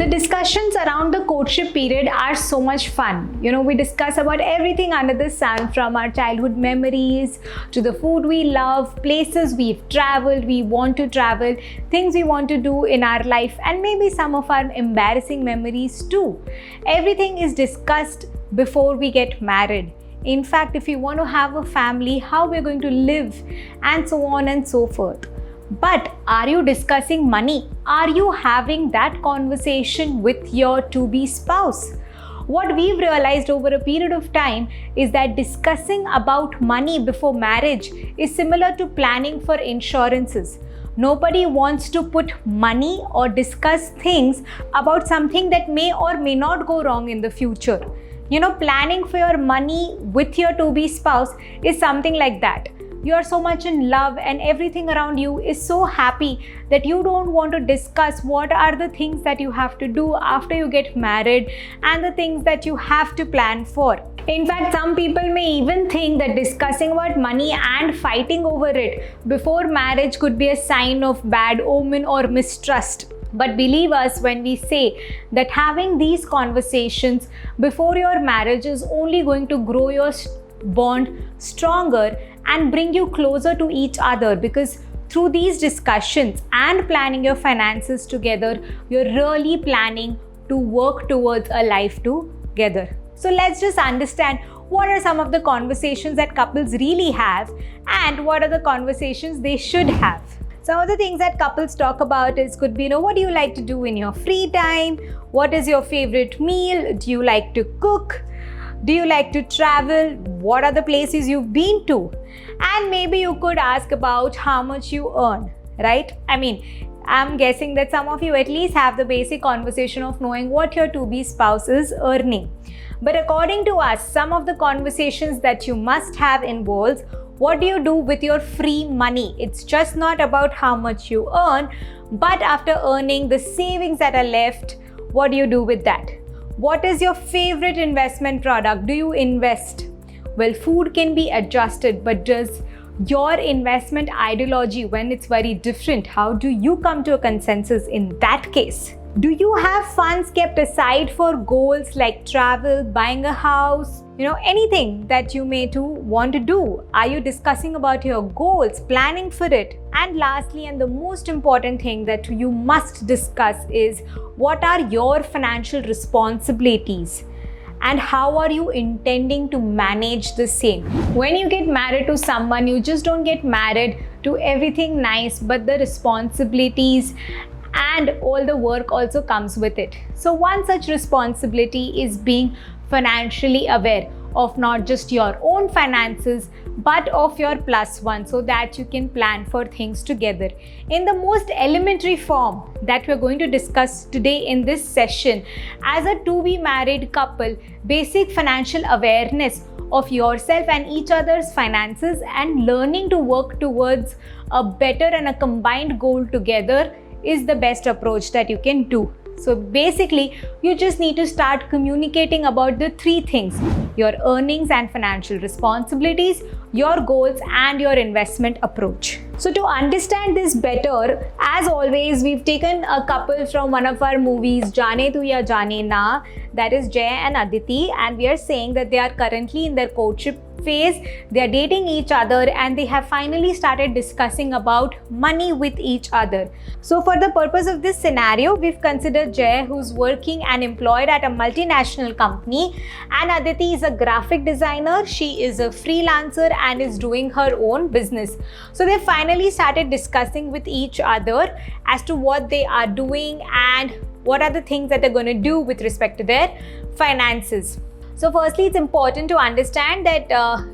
The discussions around the courtship period are so much fun. We discuss about everything under the sun, from our childhood memories to the food we love, places we've traveled, we want to travel, things we want to do in our life, and maybe some of our embarrassing memories too. Everything is discussed before we get married. In fact, if you want to have a family, how we're going to live, and so on and so forth. But are you discussing money? Are you having that conversation with your to-be spouse? What we've realized over a period of time is that discussing about money before marriage is similar to planning for insurances. Nobody wants to put money or discuss things about something that may or may not go wrong in the future. Planning for your money with your to-be spouse is something like that. You are so much in love and everything around you is so happy that you don't want to discuss what are the things that you have to do after you get married and the things that you have to plan for. In fact, some people may even think that discussing about money and fighting over it before marriage could be a sign of bad omen or mistrust. But believe us when we say that having these conversations before your marriage is only going to grow your bond stronger and bring you closer to each other, because through these discussions and planning your finances together, you're really planning to work towards a life together. So let's just understand what are some of the conversations that couples really have and what are the conversations they should have. Some of the things that couples talk about could be, what do you like to do in your free time? What is your favorite meal? Do you like to cook? Do you like to travel? What are the places you've been to? And maybe you could ask about how much you earn, right? I'm guessing that some of you at least have the basic conversation of knowing what your to-be spouse is earning. But according to us, some of the conversations that you must have involves what do you do with your free money? It's just not about how much you earn, but after earning the savings that are left, what do you do with that? What is your favorite investment product? Do you invest? Well, food can be adjusted, but does your investment ideology, when it's very different, how do you come to a consensus in that case? Do you have funds kept aside for goals like travel, buying a house, anything that you may want to do? Are you discussing about your goals, planning for it? And lastly, and the most important thing that you must discuss is what are your financial responsibilities and how are you intending to manage the same? When you get married to someone, you just don't get married to everything nice, but the responsibilities and all the work also comes with it. So one such responsibility is being financially aware of not just your own finances, but of your plus one, so that you can plan for things together. In the most elementary form that we're going to discuss today in this session, as a to-be married couple, basic financial awareness of yourself and each other's finances and learning to work towards a better and a combined goal together is the best approach that you can do. So basically, you just need to start communicating about the three things: your earnings and financial responsibilities, your goals, and your investment approach. So to understand this better, as always, we've taken a couple from one of our movies, Jaane Tu Ya Jaane Na, that is Jay and Aditi, and we are saying that they are currently in their courtship phase. They are dating each other and they have finally started discussing about money with each other. So for the purpose of this scenario, we've considered Jay, who's working and employed at a multinational company, and Aditi is a graphic designer. She is a freelancer and is doing her own business. So they finally started discussing with each other as to what they are doing and what are the things that they're going to do with respect to their finances. So firstly, it's important to understand that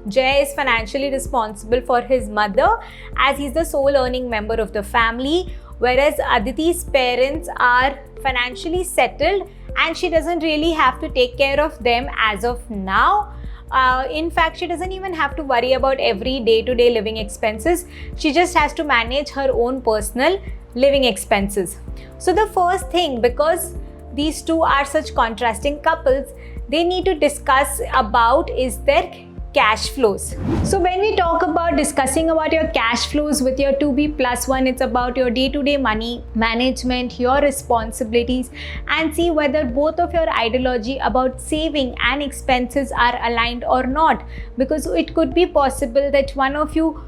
Jay is financially responsible for his mother, as he's the sole earning member of the family, whereas Aditi's parents are financially settled and she doesn't really have to take care of them as of now. In fact, she doesn't even have to worry about every day-to-day living expenses. She just has to manage her own personal living expenses. So the first thing, because these two are such contrasting couples, they need to discuss about is their cash flows. So when we talk about discussing about your cash flows with your 2B+1, it's about your day-to-day money management, your responsibilities, and see whether both of your ideology about saving and expenses are aligned or not, because it could be possible that one of you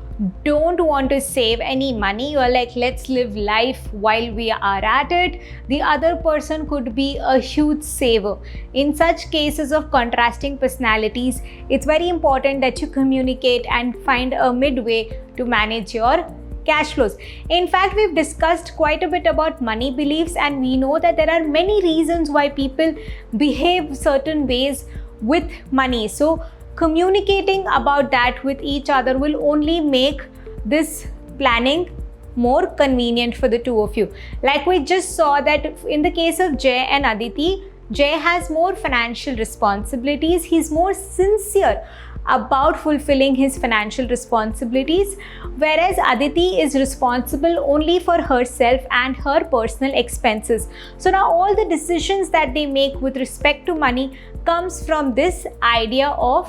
don't want to save any money. You're like, let's live life while we are at it. The other person could be a huge saver. In such cases of contrasting personalities, it's very important that you communicate and find a midway to manage your cash flows. In fact, we've discussed quite a bit about money beliefs, and we know that there are many reasons why people behave certain ways with money. So communicating about that with each other will only make this planning more convenient for the two of you. Like we just saw that in the case of Jay and Aditi, Jay has more financial responsibilities. He's more sincere about fulfilling his financial responsibilities, whereas Aditi is responsible only for herself and her personal expenses. So now all the decisions that they make with respect to money comes from this idea of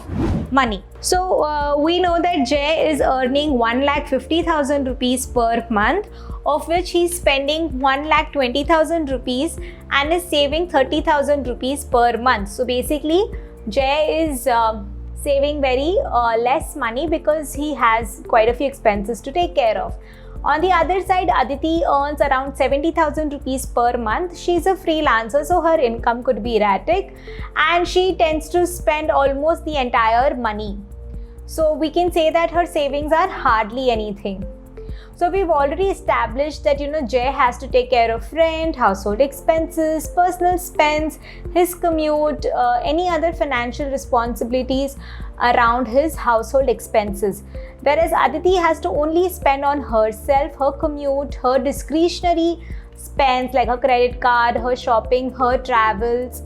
money. So we know that Jay is earning 1,50,000 rupees per month, of which he's spending 1,20,000 rupees and is saving 30,000 rupees per month. So basically Jay is saving very less money because he has quite a few expenses to take care of. On the other side, Aditi earns around 70,000 rupees per month. She's a freelancer, so her income could be erratic, and she tends to spend almost the entire money. So we can say that her savings are hardly anything. So we've already established that Jay has to take care of rent, household expenses, personal spends, his commute, any other financial responsibilities around his household expenses. Whereas Aditi has to only spend on herself, her commute, her discretionary spends like her credit card, her shopping, her travels.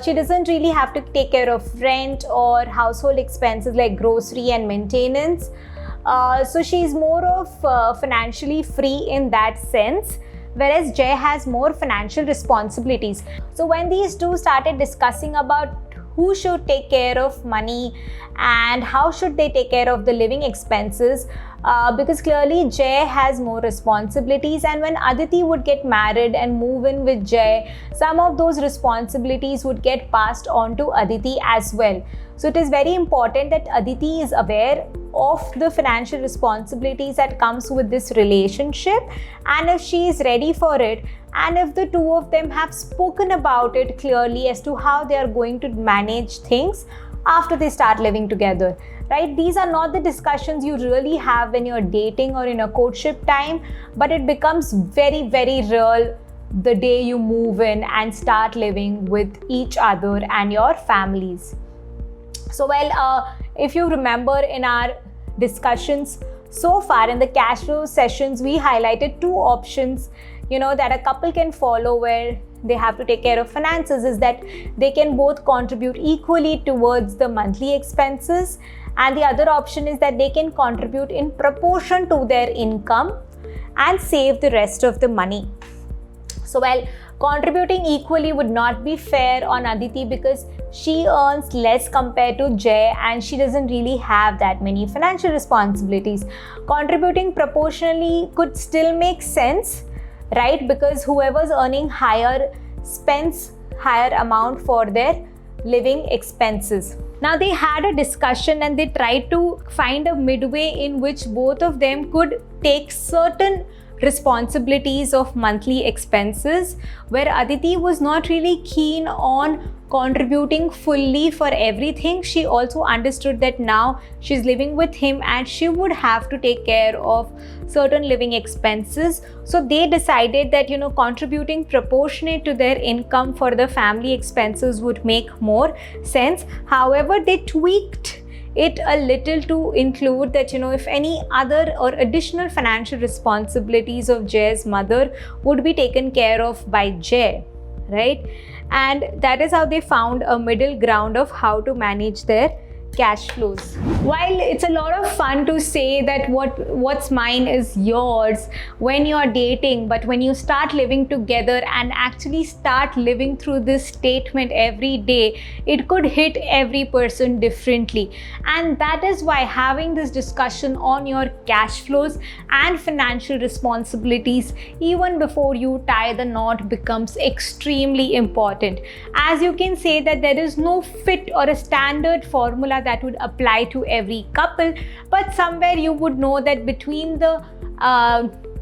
She doesn't really have to take care of rent or household expenses like grocery and maintenance. So she's more of financially free in that sense, whereas Jay has more financial responsibilities. So when these two started discussing about who should take care of money and how should they take care of the living expenses, because clearly Jay has more responsibilities, and when Aditi would get married and move in with Jay, some of those responsibilities would get passed on to Aditi as well. So it is very important that Aditi is aware of the financial responsibilities that comes with this relationship, and if she is ready for it, and if the two of them have spoken about it clearly as to how they are going to manage things after they start living together, right? These are not the discussions you really have when you're dating or in a courtship time, but it becomes very, very real the day you move in and start living with each other and your families. So if you remember in our discussions so far in the cash flow sessions, we highlighted two options that a couple can follow where they have to take care of finances, is that they can both contribute equally towards the monthly expenses, and the other option is that they can contribute in proportion to their income and save the rest of the money. So contributing equally would not be fair on Aditi because she earns less compared to Jay and she doesn't really have that many financial responsibilities. Contributing proportionally could still make sense, right? Because whoever's earning higher spends higher amount for their living expenses. Now they had a discussion and they tried to find a midway in which both of them could take certain responsibilities of monthly expenses, where Aditi was not really keen on contributing fully for everything. She also understood that now she's living with him and she would have to take care of certain living expenses. So they decided that contributing proportionate to their income for the family expenses would make more sense. However, they tweaked it a little to include that if any other or additional financial responsibilities of Jay's mother would be taken care of by Jay, right? And that is how they found a middle ground of how to manage their cash flows. While it's a lot of fun to say that what's mine is yours when you're dating, but when you start living together and actually start living through this statement every day, it could hit every person differently. And that is why having this discussion on your cash flows and financial responsibilities even before you tie the knot becomes extremely important. As you can say that there is no fit or a standard formula that would apply to every couple, but somewhere you would know that between the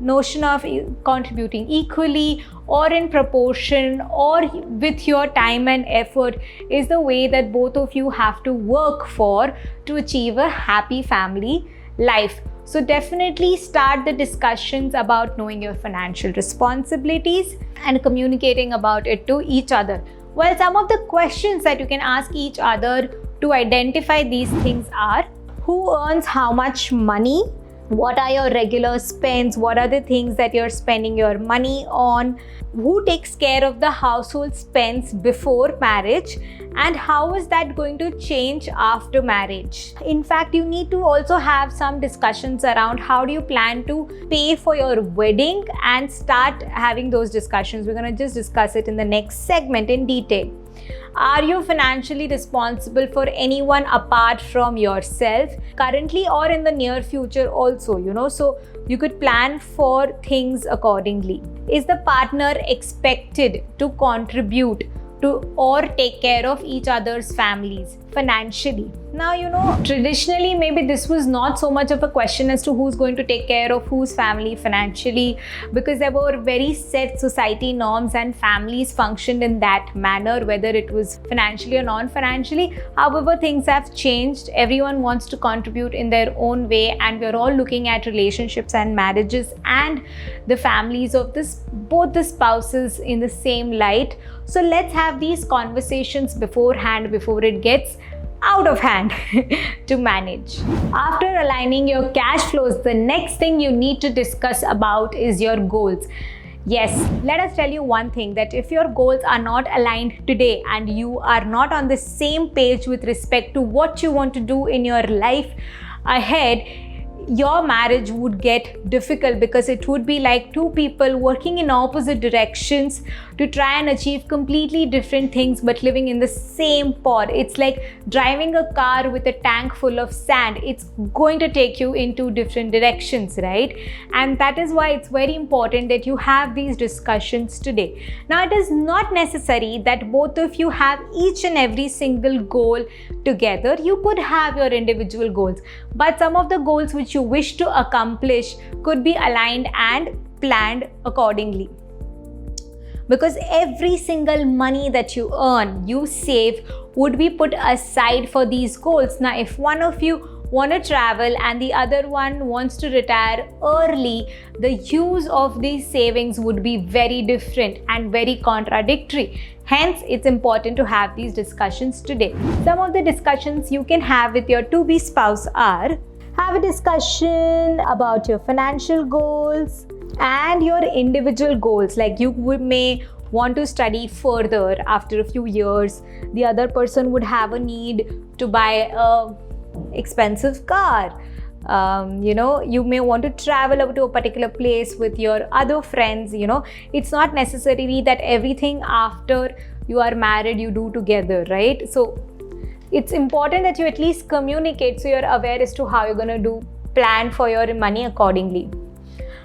notion of contributing equally or in proportion or with your time and effort is the way that both of you have to work for to achieve a happy family life. So definitely start the discussions about knowing your financial responsibilities and communicating about it to each other. Well, some of the questions that you can ask each other to identify these things are: who earns how much money? What are your regular spends? What are the things that you're spending your money on? Who takes care of the household spends before marriage? And how is that going to change after marriage? In fact, you need to also have some discussions around how do you plan to pay for your wedding and start having those discussions. We're going to just discuss it in the next segment in detail. Are you financially responsible for anyone apart from yourself, currently or in the near future also, so you could plan for things accordingly. Is the partner expected to contribute to or take care of each other's families financially? Now, traditionally maybe this was not so much of a question as to who's going to take care of whose family financially, because there were very set society norms and families functioned in that manner, whether it was financially or non-financially. However, things have changed. Everyone wants to contribute in their own way, and we're all looking at relationships and marriages and the families of both the spouses in the same light. So let's have these conversations beforehand before it gets out of hand to manage. After aligning your cash flows, the next thing you need to discuss about is your goals. Yes, let us tell you one thing, that if your goals are not aligned today and you are not on the same page with respect to what you want to do in your life ahead, your marriage would get difficult, because it would be like two people working in opposite directions to try and achieve completely different things but living in the same pod. It's like driving a car with a tank full of sand. It's going to take you in two different directions, right? And that is why it's very important that you have these discussions today. Now, it is not necessary that both of you have each and every single goal together. You could have your individual goals, but some of the goals which you wish to accomplish could be aligned and planned accordingly. Because every single money that you earn, you save, would be put aside for these goals. Now, if one of you want to travel and the other one wants to retire early, the use of these savings would be very different and very contradictory. Hence, it's important to have these discussions today. Some of the discussions you can have with your to-be spouse are: have a discussion about your financial goals and your individual goals. Like, you may want to study further after a few years. The other person would have a need to buy a expensive car. You may want to travel over to a particular place with your other friends. It's not necessarily that everything after you are married you do together, right? So it's important that you at least communicate so you're aware as to how you're going to plan for your money accordingly.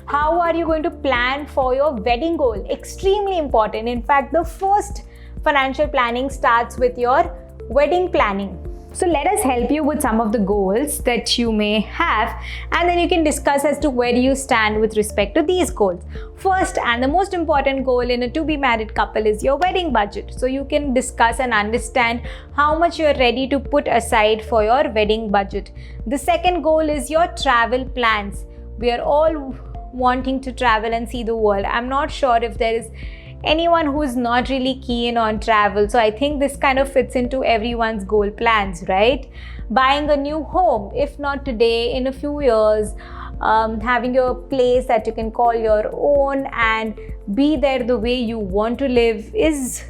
How are you going to plan for your wedding goal? Extremely important. In fact, the first financial planning starts with your wedding planning. So let us help you with some of the goals that you may have, and then you can discuss as to where you stand with respect to these goals. First and the most important goal in a to-be married couple is your wedding budget. So you can discuss and understand how much you're ready to put aside for your wedding budget. The second goal is your travel plans. We are all wanting to travel and see the world. I'm not sure if there is anyone who is not really keen on travel. So I think this kind of fits into everyone's goal plans, right? Buying a new home, if not today, in a few years, having your place that you can call your own and be there the way you want to live is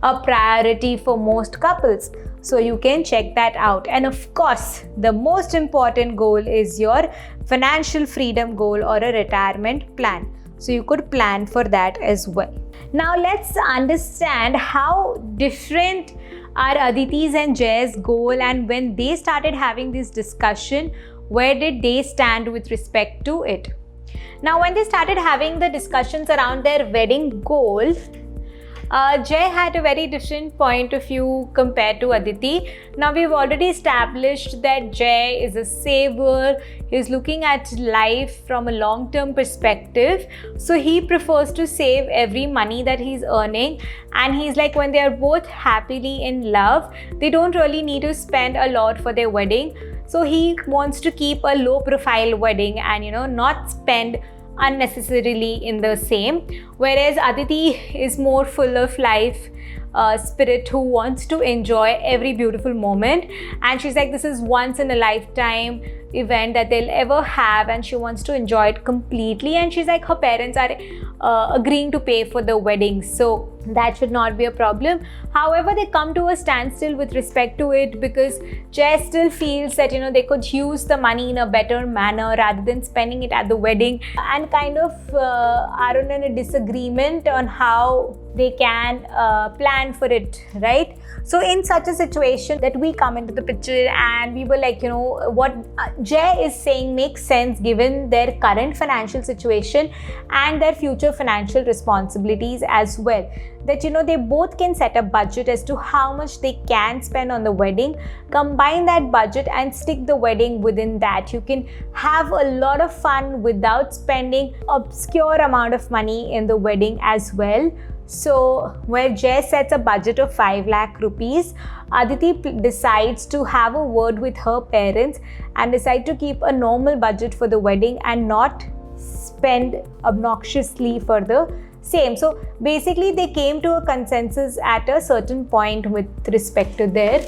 a priority for most couples. So you can check that out. And of course, the most important goal is your financial freedom goal or a retirement plan. So you could plan for that as well. Now let's understand how different are Aditi's and Jay's goal, and when they started having this discussion, where did they stand with respect to it? Now, when they started having the discussions around their wedding goal, Jay had a very different point of view compared to Aditi. Now, we've already established that Jay is a saver. He's looking at life from a long-term perspective. So he prefers to save every money that he's earning. And he's like, when they are both happily in love, they don't really need to spend a lot for their wedding. So he wants to keep a low-profile wedding and, not spend unnecessarily in the same, whereas Aditi is more full of life spirit, who wants to enjoy every beautiful moment, and she's like, this is once in a lifetime event that they'll ever have, and she wants to enjoy it completely. And she's like, her parents are agreeing to pay for the wedding, so that should not be a problem. However, they come to a standstill with respect to it because Jay still feels that they could use the money in a better manner rather than spending it at the wedding, and kind of are in a disagreement on how they can plan for it, right? So in such a situation that we come into the picture, and we were like, what Jay is saying makes sense given their current financial situation and their future financial responsibilities as well. That they both can set a budget as to how much they can spend on the wedding, combine that budget and stick the wedding within that. You can have a lot of fun without spending obscure amount of money in the wedding as well. So where Jay sets a budget of 5 lakh rupees, Aditi decides to have a word with her parents and decide to keep a normal budget for the wedding and not spend obnoxiously for the same. So basically they came to a consensus at a certain point with respect to their.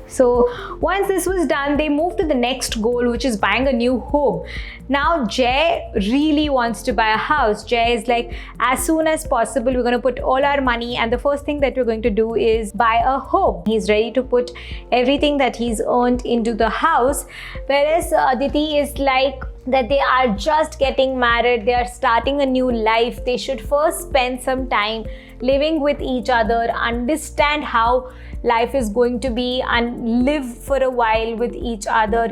So once this was done, they moved to the next goal, which is buying a new home. Now Jay really wants to buy a house. Jay is like, as soon as possible, we're going to put all our money, and the first thing that we're going to do is buy a home. He's ready to put everything that he's earned into the house, whereas Aditi is like, that they are just getting married, they are starting a new life, they should first spend some time living with each other, understand how life is going to be, and live for a while with each other,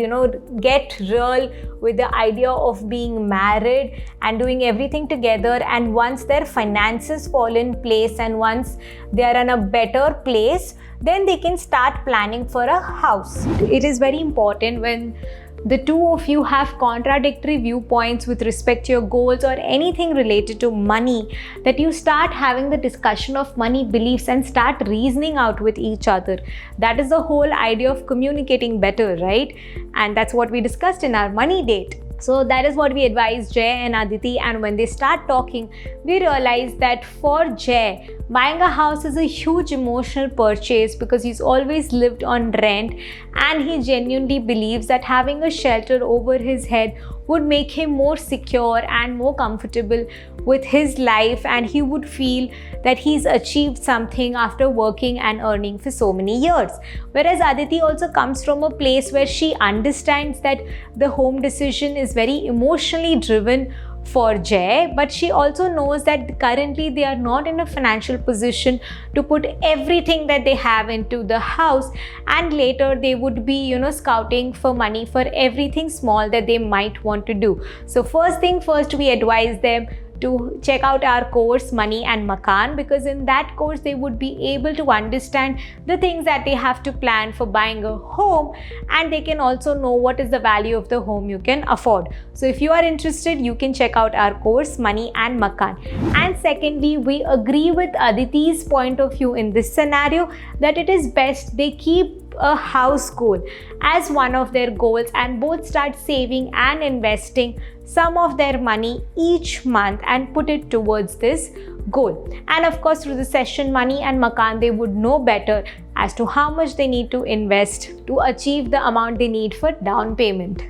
get real with the idea of being married and doing everything together. And once their finances fall in place and once they are in a better place, then they can start planning for a house. It is very important when the two of you have contradictory viewpoints with respect to your goals or anything related to money, that you start having the discussion of money beliefs and start reasoning out with each other. That is the whole idea of communicating better, right? And that's what we discussed in our money date. So that is what we advise Jay and Aditi, and when they start talking, we realize that for Jay, buying a house is a huge emotional purchase because he's always lived on rent, and he genuinely believes that having a shelter over his head would make him more secure and more comfortable with his life, and he would feel that he's achieved something after working and earning for so many years. Whereas Aditi also comes from a place where she understands that the home decision is very emotionally driven for Jay, but she also knows that currently they are not in a financial position to put everything that they have into the house, and later they would be scouting for money for everything small that they might want to do. So first thing first, we advise them to check out our course Money and Makan, because in that course they would be able to understand the things that they have to plan for buying a home, and they can also know what is the value of the home you can afford. So if you are interested, you can check out our course Money and Makan. And secondly, we agree with Aditi's point of view in this scenario that it is best they keep a house goal as one of their goals and both start saving and investing some of their money each month and put it towards this goal. And of course, through the session Money and Makan, they would know better as to how much they need to invest to achieve the amount they need for down payment.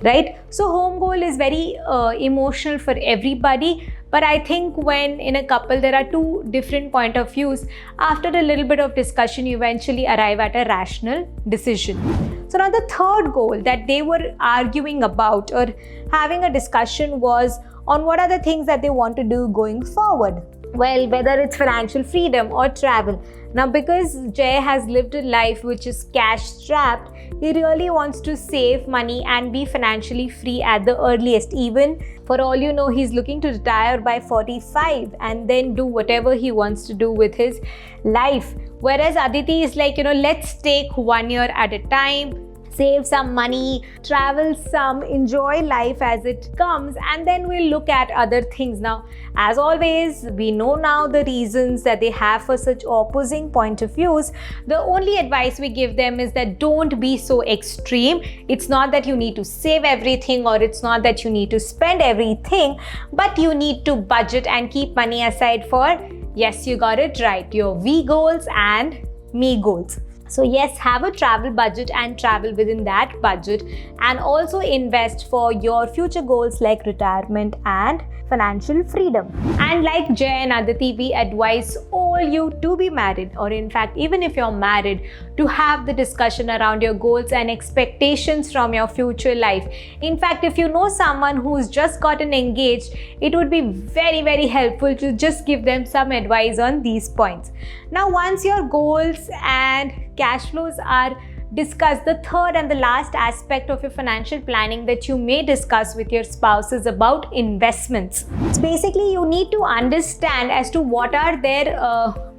right? So home goal is very emotional for everybody, but I think when in a couple there are two different point of views, after a little bit of discussion you eventually arrive at a rational decision. So now the third goal that they were arguing about or having a discussion was on what are the things that they want to do going forward. Well, whether it's financial freedom or travel. Now, because Jay has lived a life which is cash strapped, he really wants to save money and be financially free at the earliest. Even for all you know, he's looking to retire by 45 and then do whatever he wants to do with his life. Whereas Aditi is like, let's take 1 year at a time, save some money, travel some, enjoy life as it comes, and then we'll look at other things. Now, as always, we know now the reasons that they have for such opposing point of views. The only advice we give them is that don't be so extreme. It's not that you need to save everything or it's not that you need to spend everything, but you need to budget and keep money aside for, yes, you got it right, your we goals and me goals. So yes, have a travel budget and travel within that budget, and also invest for your future goals like retirement and financial freedom. And like Jay and Aditi, we advise all you to be married, or in fact, even if you're married, to have the discussion around your goals and expectations from your future life. In fact, if you know someone who's just gotten engaged, it would be very, very helpful to just give them some advice on these points. Now, once your goals and cash flows are discussed, the third and the last aspect of your financial planning that you may discuss with your spouse is about investments. So basically, you need to understand as to what are their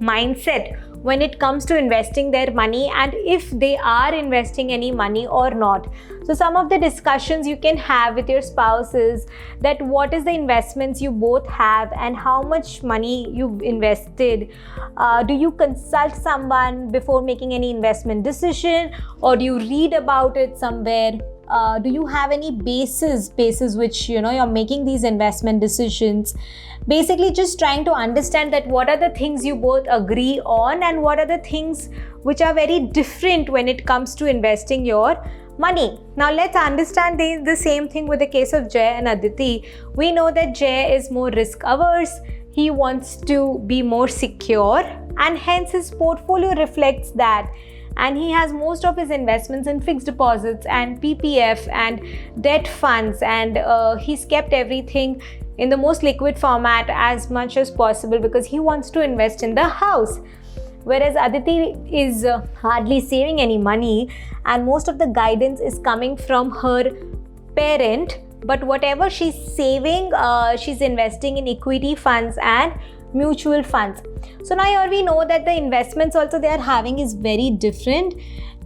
mindset when it comes to investing their money and if they are investing any money or not. So some of the discussions you can have with your spouse is that what is the investments you both have and how much money you've invested. Do you consult someone before making any investment decision, or do you read about it somewhere? Do you have any basis which you're making these investment decisions? Basically, just trying to understand that what are the things you both agree on and what are the things which are very different when it comes to investing your money. Now let's understand the same thing with the case of Jay and Aditi. We know that Jay is more risk averse. He wants to be more secure, and hence his portfolio reflects that. And he has most of his investments in fixed deposits and PPF and debt funds, and he's kept everything in the most liquid format as much as possible because he wants to invest in the house. Whereas Aditi is hardly saving any money, and most of the guidance is coming from her parent, but whatever she's saving, she's investing in equity funds and mutual funds. So now here we know that the investments also they are having is very different,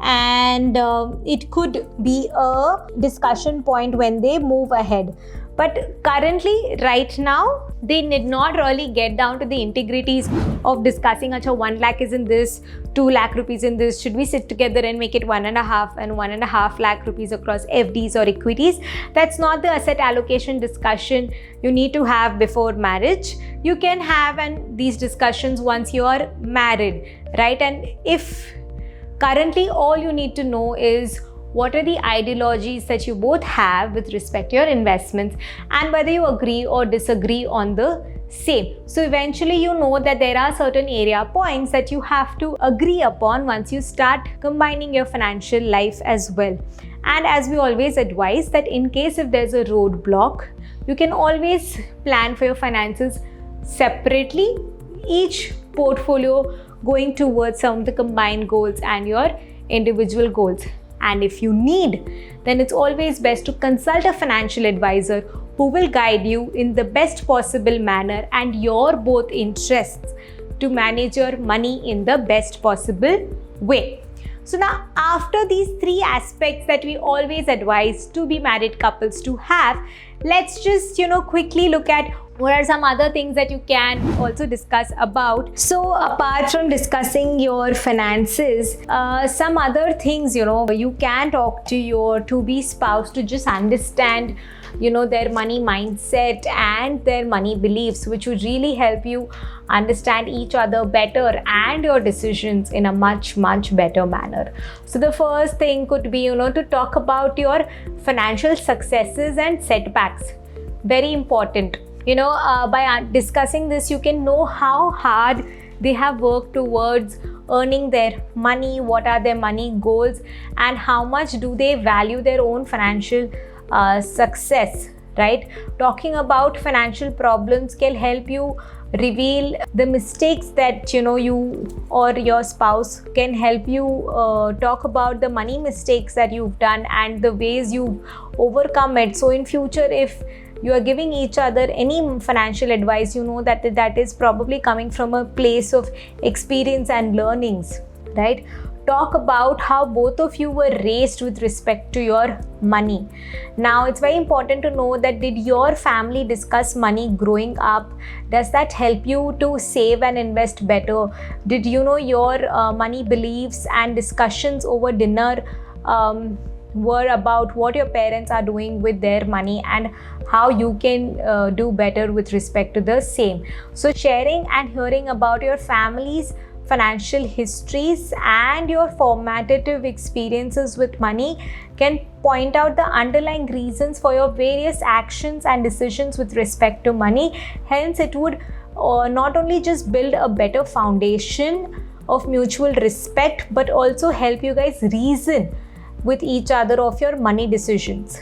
and it could be a discussion point when they move ahead. But currently, right now, they need not really get down to the integrities of discussing, acha, 1 lakh is in this, 2 lakh rupees in this, should we sit together and make it 1.5 and 1.5 lakh rupees across FDs or equities? That's not the asset allocation discussion you need to have before marriage. You can have these discussions once you are married, right? And if currently all you need to know is what are the ideologies that you both have with respect to your investments and whether you agree or disagree on the same. So eventually you know that there are certain area points that you have to agree upon once you start combining your financial life as well. And as we always advise that in case if there's a roadblock, you can always plan for your finances separately, each portfolio going towards some of the combined goals and your individual goals. And if you need, then it's always best to consult a financial advisor who will guide you in the best possible manner and your both interests to manage your money in the best possible way. So now after these 3 aspects that we always advise to be married couples to have, let's just, quickly look at what are some other things that you can also discuss about. So apart from discussing your finances, some other things, you can talk to your to-be spouse to just understand, their money mindset and their money beliefs, which would really help you understand each other better and your decisions in a much, much better manner. So the first thing could be, to talk about your financial successes and setbacks. Very important. By discussing this, you can know how hard they have worked towards earning their money, what are their money goals, and how much do they value their own financial success, right? Talking about financial problems can help you reveal the mistakes that you or your spouse can help you talk about the money mistakes that you've done and the ways you've overcome it. So in future, if you are giving each other any financial advice, that is probably coming from a place of experience and learnings, right? Talk about how both of you were raised with respect to your money. Now, it's very important to know that did your family discuss money growing up? Does that help you to save and invest better? Did your money beliefs and discussions over dinner were about what your parents are doing with their money and how you can do better with respect to the same? So sharing and hearing about your family's financial histories and your formative experiences with money can point out the underlying reasons for your various actions and decisions with respect to money. Hence, it would not only just build a better foundation of mutual respect, but also help you guys reason with each other of your money decisions.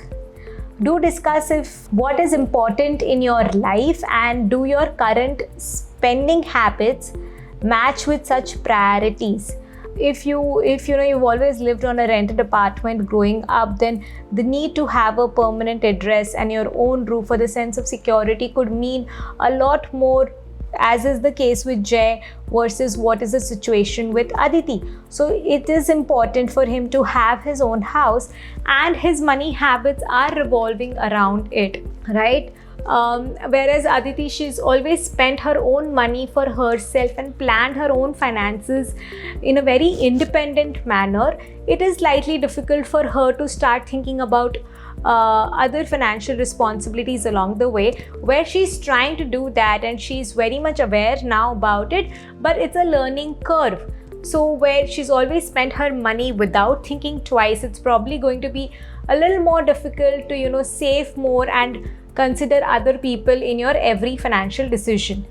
Do discuss if what is important in your life and do your current spending habits match with such priorities. If you've always lived on a rented apartment growing up, then the need to have a permanent address and your own roof for the sense of security could mean a lot more, as is the case with Jay versus what is the situation with Aditi. So it is important for him to have his own house and his money habits are revolving around it, right? Whereas Aditi, she's always spent her own money for herself and planned her own finances in a very independent manner. It is slightly difficult for her to start thinking about other financial responsibilities along the way, where she's trying to do that and she's very much aware now about it, but it's a learning curve. So where she's always spent her money without thinking twice, it's probably going to be a little more difficult to save more and consider other people in your every financial decision.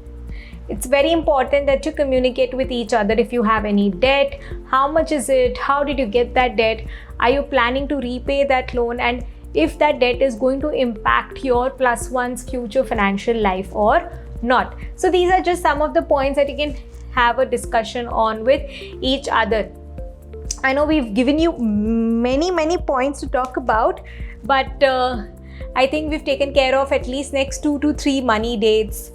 It's very important that you communicate with each other. If you have any debt, how much is it? How did you get that debt? Are you planning to repay that loan? And if that debt is going to impact your plus one's future financial life or not. So these are just some of the points that you can have a discussion on with each other. I know we've given you many points to talk about, but I think we've taken care of at least next 2 to 3 money dates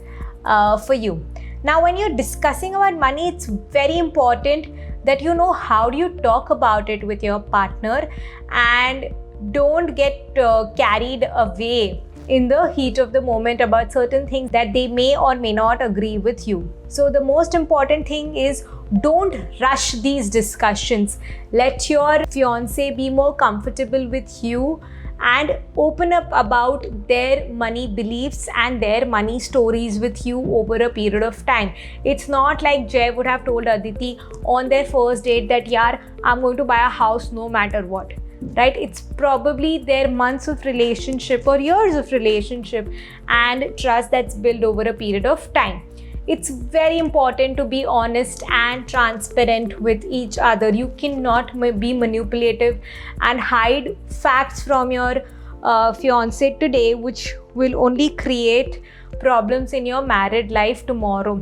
for you. Now, when you're discussing about money, it's very important that you know how do you talk about it with your partner and don't get carried away in the heat of the moment about certain things that they may or may not agree with you. So the most important thing is don't rush these discussions. Let your fiance be more comfortable with you and open up about their money beliefs and their money stories with you over a period of time. It's not like Jay would have told Aditi on their first date that, "Yaar, I'm going to buy a house no matter what." Right? It's probably their months of relationship or years of relationship and trust that's built over a period of time. It's very important to be honest and transparent with each other. You cannot be manipulative and hide facts from your fiancé today, which will only create problems in your married life tomorrow.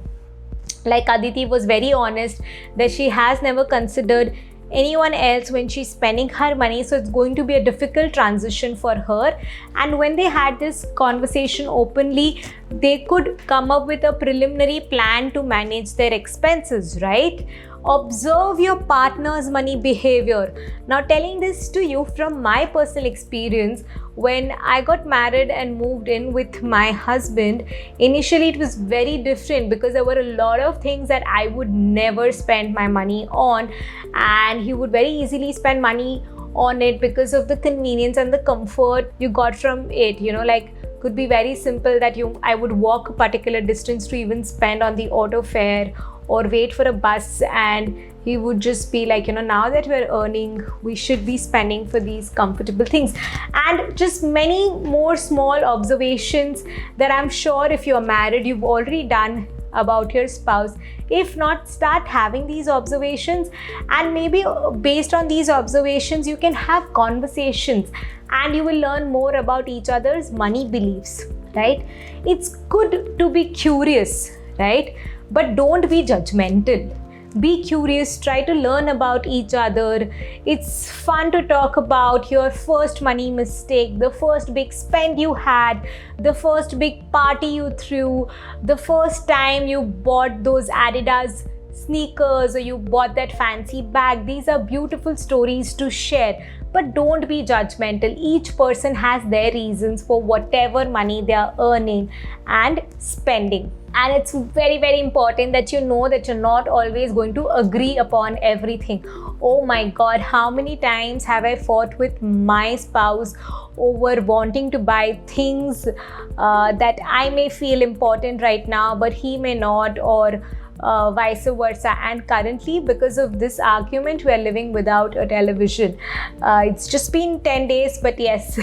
Like Aditi was very honest that she has never considered anyone else when she's spending her money, so it's going to be a difficult transition for her. And when they had this conversation openly, they could come up with a preliminary plan to manage their expenses, right? Observe your partner's money behavior. Now, telling this to you from my personal experience, when I got married and moved in with my husband, initially it was very different because there were a lot of things that I would never spend my money on, and he would very easily spend money on it because of the convenience and the comfort you got from it. Like, could be very simple that I would walk a particular distance to even spend on the auto fare or wait for a bus, and he would just be like, now that we're earning, we should be spending for these comfortable things. And just many more small observations that I'm sure if you're married, you've already done about your spouse. If not, start having these observations, and maybe based on these observations, you can have conversations and you will learn more about each other's money beliefs, right? It's good to be curious, right? But don't be judgmental. Be curious, try to learn about each other. It's fun to talk about your first money mistake, the first big spend you had, the first big party you threw, the first time you bought those Adidas sneakers or you bought that fancy bag. These are beautiful stories to share. But don't be judgmental. Each person has their reasons for whatever money they are earning and spending. And it's very, very important that you know that you're not always going to agree upon everything. Oh my God, how many times have I fought with my spouse over wanting to buy things that I may feel important right now, but he may not, or vice versa. And currently, because of this argument, we are living without a television. It's just been 10 days, but yes,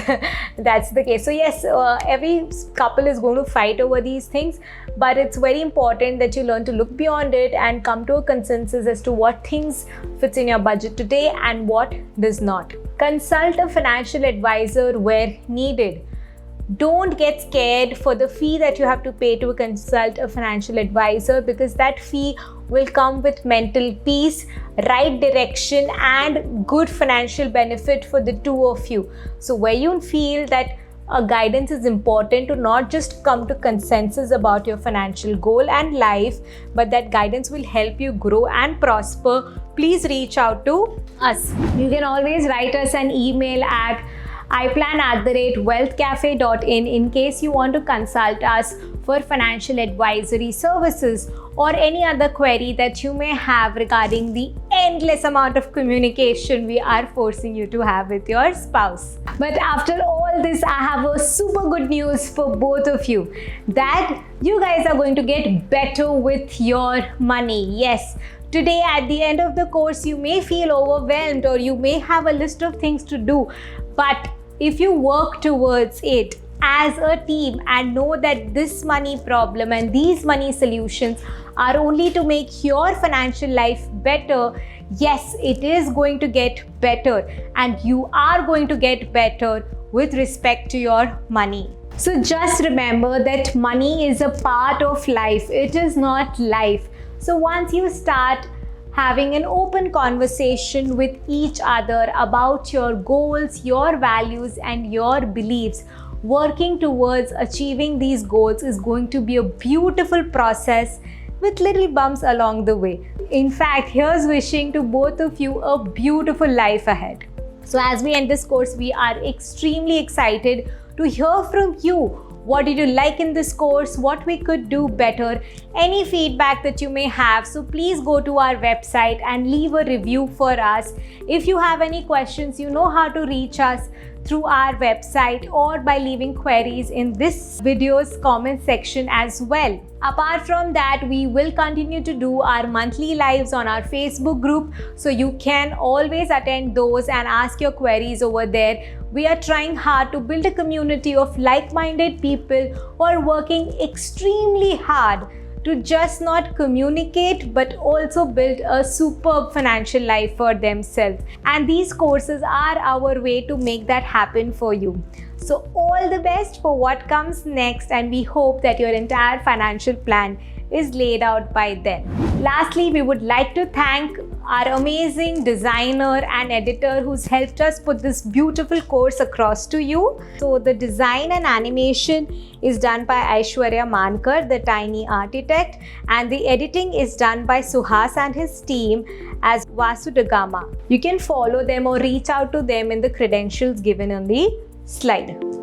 that's the case. So yes, every couple is going to fight over these things, but it's very important that you learn to look beyond it and come to a consensus as to what things fits in your budget today and what does not. Consult a financial advisor where needed. Don't get scared for the fee that you have to pay to consult a financial advisor, because that fee will come with mental peace, right direction, and good financial benefit for the two of you. So where you feel that guidance is important, to not just come to consensus about your financial goal and life, but that guidance will help you grow and prosper, please reach out to us. You can always write us an email at iplan@wealthcafe.in in case you want to consult us for financial advisory services or any other query that you may have regarding the endless amount of communication we are forcing you to have with your spouse. But after all this, I have a super good news for both of you, that you guys are going to get better with your money. Yes. Today, at the end of the course, you may feel overwhelmed or you may have a list of things to do, but if you work towards it as a team and know that this money problem and these money solutions are only to make your financial life better, yes, it is going to get better, and you are going to get better with respect to your money. So just remember that money is a part of life. It is not life. So once you start having an open conversation with each other about your goals, your values, and your beliefs, working towards achieving these goals is going to be a beautiful process with little bumps along the way. In fact, here's wishing to both of you a beautiful life ahead. So as we end this course, we are extremely excited to hear from you. What did you like in this course? What we could do better? Any feedback that you may have. So please go to our website and leave a review for us. If you have any questions, you know how to reach us through our website or by leaving queries in this video's comment section as well. Apart from that, we will continue to do our monthly lives on our Facebook group, so you can always attend those and ask your queries over there. We are trying hard to build a community of like-minded people who are working extremely hard to just not communicate but also build a superb financial life for themselves. And these courses are our way to make that happen for you. So all the best for what comes next, and we hope that your entire financial plan is laid out by then. Lastly, we would like to thank our amazing designer and editor who's helped us put this beautiful course across to you. So the design and animation is done by Aishwarya Mankar, the tiny architect, and the editing is done by Suhas and his team as Vasu Dagama. You can follow them or reach out to them in the credentials given on the slide.